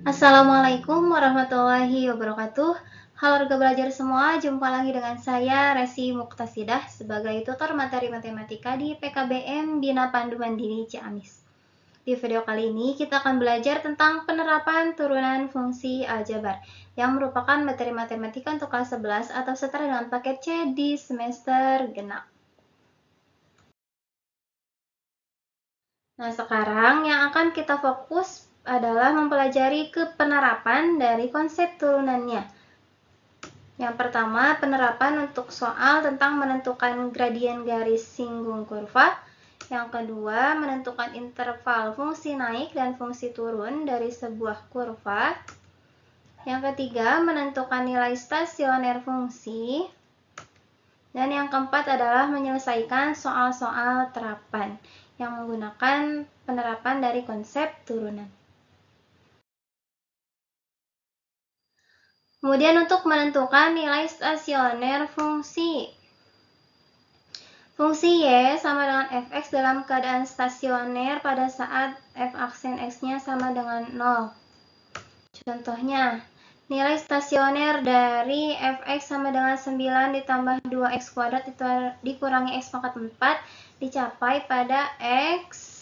Assalamualaikum warahmatullahi wabarakatuh. Halo rekan belajar semua, jumpa lagi dengan saya Resi Muktasidah sebagai tutor materi matematika di PKBM Bina Pandu Mandiri Ciamis. Di video kali ini kita akan belajar tentang penerapan turunan fungsi aljabar yang merupakan materi matematika untuk kelas 11 atau setara dengan paket C di semester genap. Nah, sekarang yang akan kita fokus adalah mempelajari penerapan dari konsep turunannya. Yang pertama, penerapan untuk soal tentang menentukan gradien garis singgung kurva. Yang kedua, menentukan interval fungsi naik dan fungsi turun dari sebuah kurva. Yang ketiga, menentukan nilai stasioner fungsi. Dan yang keempat adalah menyelesaikan soal-soal terapan yang menggunakan penerapan dari konsep turunan. Kemudian untuk menentukan nilai stasioner fungsi. Fungsi Y sama dengan fx dalam keadaan stasioner pada saat f aksen x-nya sama dengan 0. Contohnya, nilai stasioner dari fx sama dengan 9 ditambah 2x kuadrat dikurangi x pangkat 4 dicapai pada x.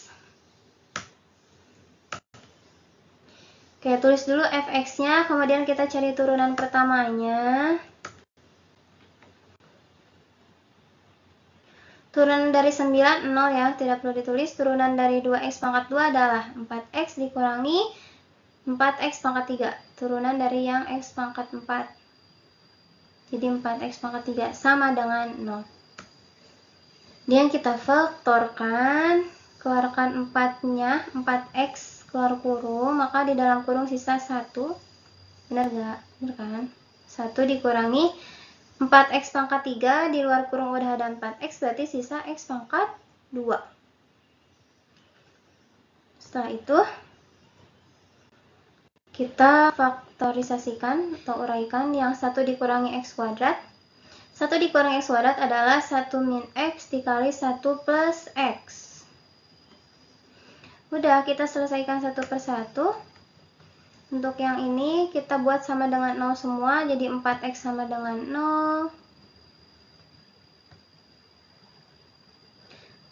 Oke, tulis dulu fx-nya, kemudian kita cari turunan pertamanya. Turunan dari 9, 0 ya, tidak perlu ditulis. Turunan dari 2x pangkat 2 adalah 4x dikurangi 4x pangkat 3. Turunan dari yang x pangkat 4. Jadi 4x pangkat 3 sama dengan 0. Kemudian kita vektorkan, keluarkan 4-nya, 4x keluar kurung, maka di dalam kurung sisa 1. Benar nggak? Benar kan? 1 dikurangi 4x pangkat 3, di luar kurung udah ada 4x, berarti sisa x pangkat 2. Setelah itu, kita faktorisasikan atau uraikan yang 1 dikurangi x kuadrat. 1 dikurangi x kuadrat adalah 1 min x dikali 1 plus x. Udah, kita selesaikan satu persatu. Untuk yang ini kita buat sama dengan 0 semua, jadi 4x sama dengan 0.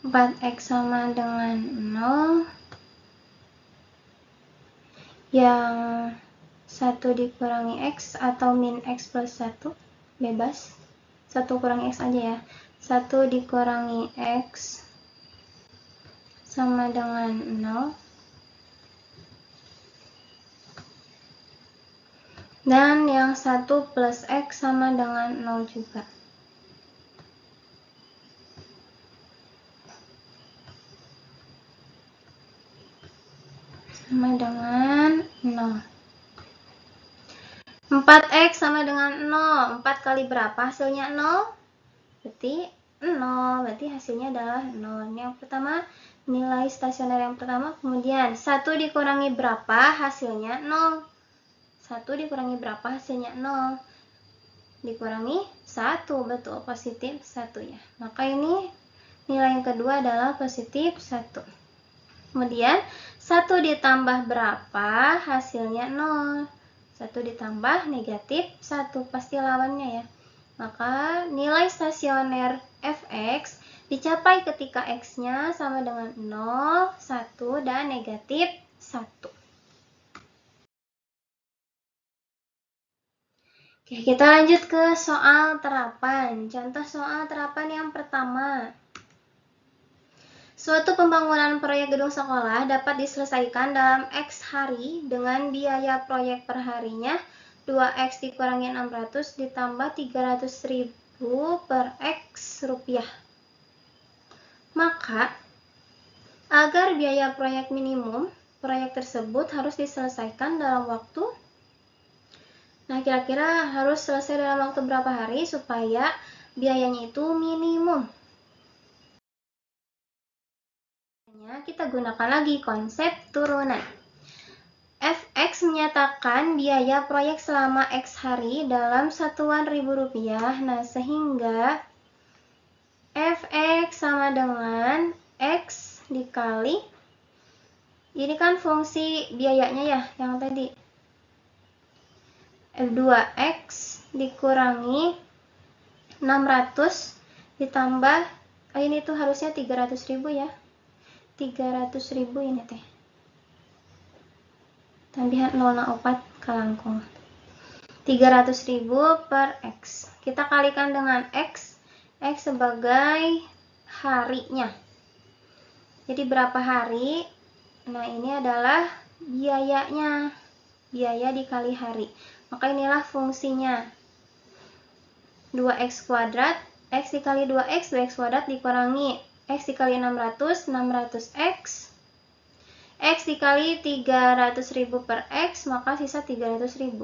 4x sama dengan 0. Yang 1 dikurangi x atau min x plus 1, bebas. 1 kurangi x aja ya. 1 dikurangi x sama dengan 0. Dan yang 1 plus x sama dengan 0 juga. Sama dengan 0. 4x sama dengan 0. 4 kali berapa hasilnya 0? Berarti 0. Berarti hasilnya adalah 0. Ini yang pertama, nilai stasioner yang pertama. Kemudian 1 dikurangi berapa hasilnya 0. 1 dikurangi berapa hasilnya 0. Dikurangi 1. Betul, positif 1 ya. Maka ini nilai yang kedua adalah positif 1. Kemudian 1 ditambah berapa hasilnya 0. 1 ditambah negatif 1, pasti lawannya ya. Maka nilai stasioner fx dicapai ketika x-nya sama dengan 0, 1, dan negatif 1. Oke, kita lanjut ke soal terapan. Contoh soal terapan yang pertama. Suatu pembangunan proyek gedung sekolah dapat diselesaikan dalam X hari dengan biaya proyek per harinya 2X dikurangi 600 ditambah 300.000 per X rupiah. Maka, agar biaya proyek minimum, proyek tersebut harus diselesaikan dalam waktu. Nah, kira-kira harus selesai dalam waktu berapa hari supaya biayanya itu minimum? Kita gunakan lagi konsep turunan. Fx menyatakan biaya proyek selama X hari dalam satuan ribu rupiah. Nah, sehingga Fx sama dengan X dikali, ini kan fungsi biayanya ya, yang tadi. 2x dikurangi 600 ditambah, ini tuh harusnya 300.000 ya. 300.000 ini teh. Tambahan 0,4 kalangkung. 300.000 per X. Kita kalikan dengan X. X sebagai harinya. Jadi berapa hari? Nah, ini adalah biayanya. Biaya dikali hari. Maka inilah fungsinya. 2x kuadrat, x dikali 2x, 2x kuadrat dikurangi x dikali 600, 600x, x dikali 300.000 per x, maka sisa 300.000.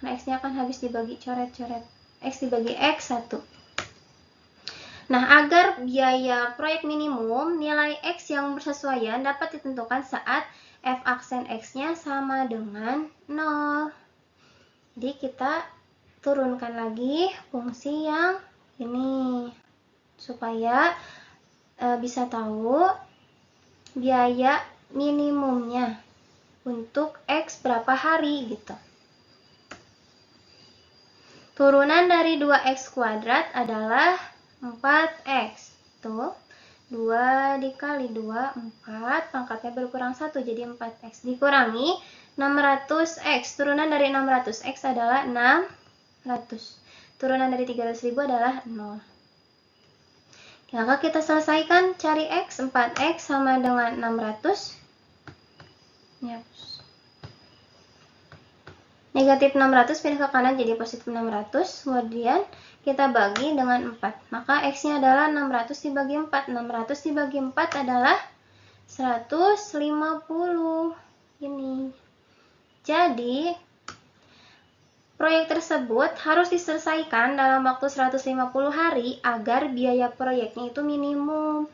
Nah, x-nya akan habis dibagi coret-coret. X dibagi x 1. Nah, agar biaya proyek minimum, nilai x yang bersesuaian dapat ditentukan saat f aksen x-nya sama dengan 0. Jadi kita turunkan lagi fungsi yang ini supaya bisa tahu biaya minimumnya untuk X berapa hari gitu. Turunan dari 2X kuadrat adalah 4X. Tuh, 2 dikali 2, 4, pangkatnya berkurang 1 jadi 4X. Dikurangi 600X. Turunan dari 600X adalah 600. Turunan dari 300.000 adalah 0. Maka kita selesaikan cari X. 4X sama dengan 600. Negatif 600 pindah ke kanan jadi positif 600. Kemudian kita bagi dengan 4. Maka X-nya adalah 600 dibagi 4. 600 dibagi 4 adalah 150. Ini. Jadi, proyek tersebut harus diselesaikan dalam waktu 150 hari agar biaya proyeknya itu minimum.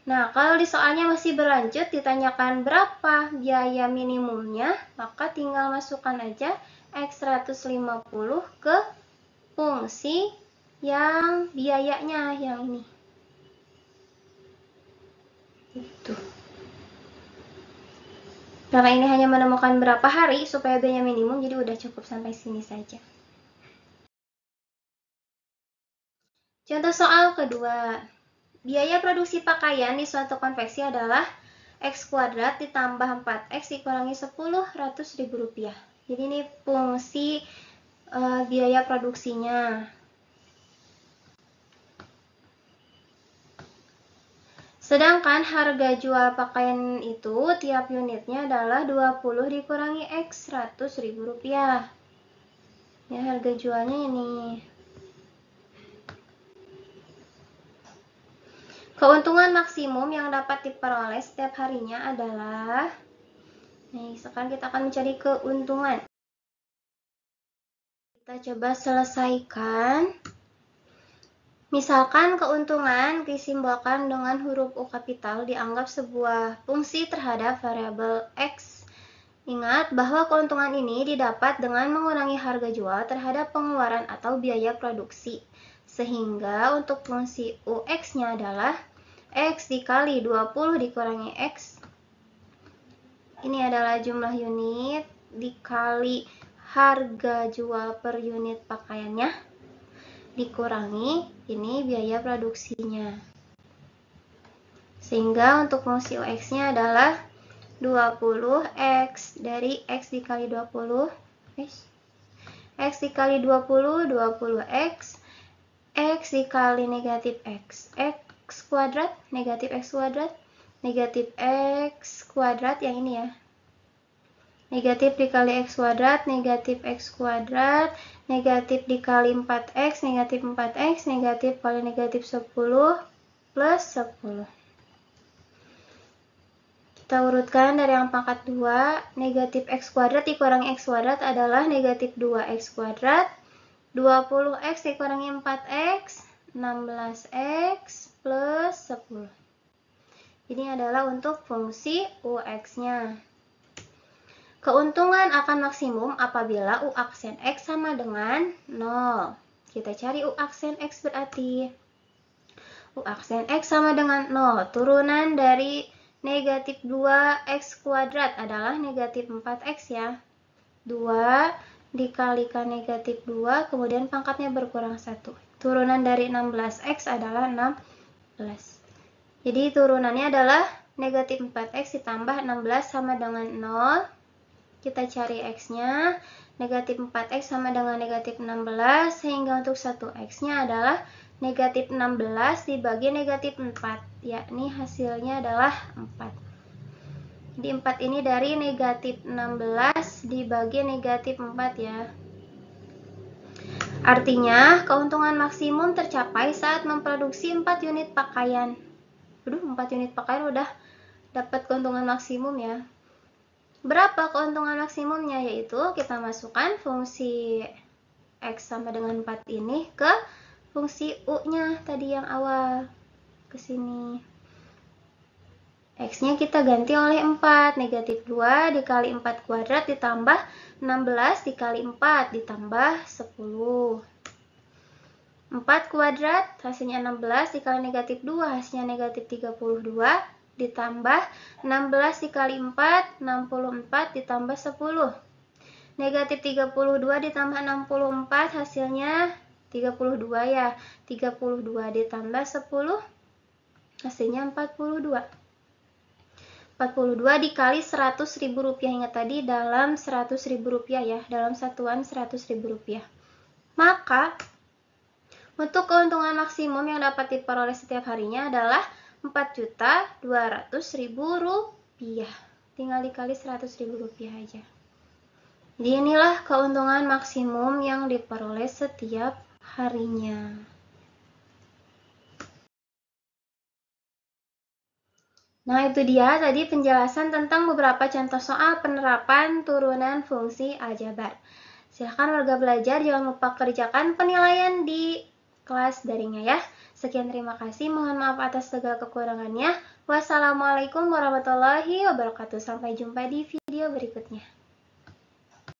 Nah, kalau di soalnya masih berlanjut ditanyakan berapa biaya minimumnya, maka tinggal masukkan aja X 150 ke fungsi yang biayanya yang ini. Itu. Karena ini hanya menemukan berapa hari supaya biaya minimum, jadi udah cukup sampai sini saja. Contoh soal kedua. Biaya produksi pakaian di suatu konveksi adalah X kuadrat ditambah 4X dikurangi 10 100.000 rupiah. Jadi ini fungsi biaya produksinya. Sedangkan harga jual pakaian itu tiap unitnya adalah 20 dikurangi X 100.000 rupiah. Ya, harga jualnya ini. Keuntungan maksimum yang dapat diperoleh setiap harinya adalah, sekarang kita akan mencari keuntungan. Kita coba selesaikan. Misalkan keuntungan disimbolkan dengan huruf U kapital dianggap sebuah fungsi terhadap variabel X. Ingat bahwa keuntungan ini didapat dengan mengurangi harga jual terhadap pengeluaran atau biaya produksi. Sehingga untuk fungsi UX-nya adalah X dikali 20 dikurangi X. Ini adalah jumlah unit dikali harga jual per unit pakaiannya. Dikurangi ini biaya produksinya. Sehingga untuk fungsi UX-nya adalah 20X dari X dikali 20. X dikali 20, 20X. X dikali negatif X. X kuadrat, negatif X kuadrat. Negatif X kuadrat yang ini ya. Negatif dikali X kuadrat, negatif X kuadrat, negatif dikali 4X, negatif 4X, negatif kali negatif 10, plus 10. Kita urutkan dari yang pangkat 2, negatif X kuadrat dikurangi X kuadrat adalah negatif 2X kuadrat, 20X dikurangi 4X, 16X, plus 10. Ini adalah untuk fungsi UX-nya. Keuntungan akan maksimum apabila U aksen X sama dengan 0. Kita cari U aksen X berarti U aksen X sama dengan 0. Turunan dari negatif 2X kuadrat adalah negatif 4X ya. 2 dikalikan negatif 2, kemudian pangkatnya berkurang 1. Turunan dari 16x adalah 16. Jadi turunannya adalah negatif 4x ditambah 16 sama dengan 0. Kita cari x-nya. Negatif 4x sama dengan negatif 16, sehingga untuk 1x-nya adalah negatif 16 dibagi negatif 4, yakni hasilnya adalah 4. Jadi 4 ini dari negatif 16 dibagi negatif 4 ya. Artinya keuntungan maksimum tercapai saat memproduksi 4 unit pakaian. 4 unit pakaian udah dapat keuntungan maksimum ya. Berapa keuntungan maksimumnya? Yaitu kita masukkan fungsi x sama dengan 4 ini ke fungsi u-nya tadi yang awal ke sini. X-nya kita ganti oleh 4, negatif 2 dikali 4 kuadrat ditambah 16 dikali 4 ditambah 10. 4 kuadrat hasilnya 16 dikali negatif 2 hasilnya negatif 32 ditambah 16 dikali 4, 64 ditambah 10. Negatif 32 ditambah 64 hasilnya 32 ya. 32 ditambah 10 hasilnya 42. 42 dikali 100.000 rupiah, ingat tadi dalam 100.000 rupiah ya, dalam satuan 100.000 rupiah. Maka untuk keuntungan maksimum yang dapat diperoleh setiap harinya adalah 4.200.000 rupiah. Tinggal dikali 100.000 rupiah aja. Jadi inilah keuntungan maksimum yang diperoleh setiap harinya. Nah, itu dia tadi penjelasan tentang beberapa contoh soal penerapan turunan fungsi aljabar. Silahkan warga belajar, jangan lupa kerjakan penilaian di kelas daringnya ya. Sekian, terima kasih. Mohon maaf atas segala kekurangannya. Wassalamualaikum warahmatullahi wabarakatuh. Sampai jumpa di video berikutnya.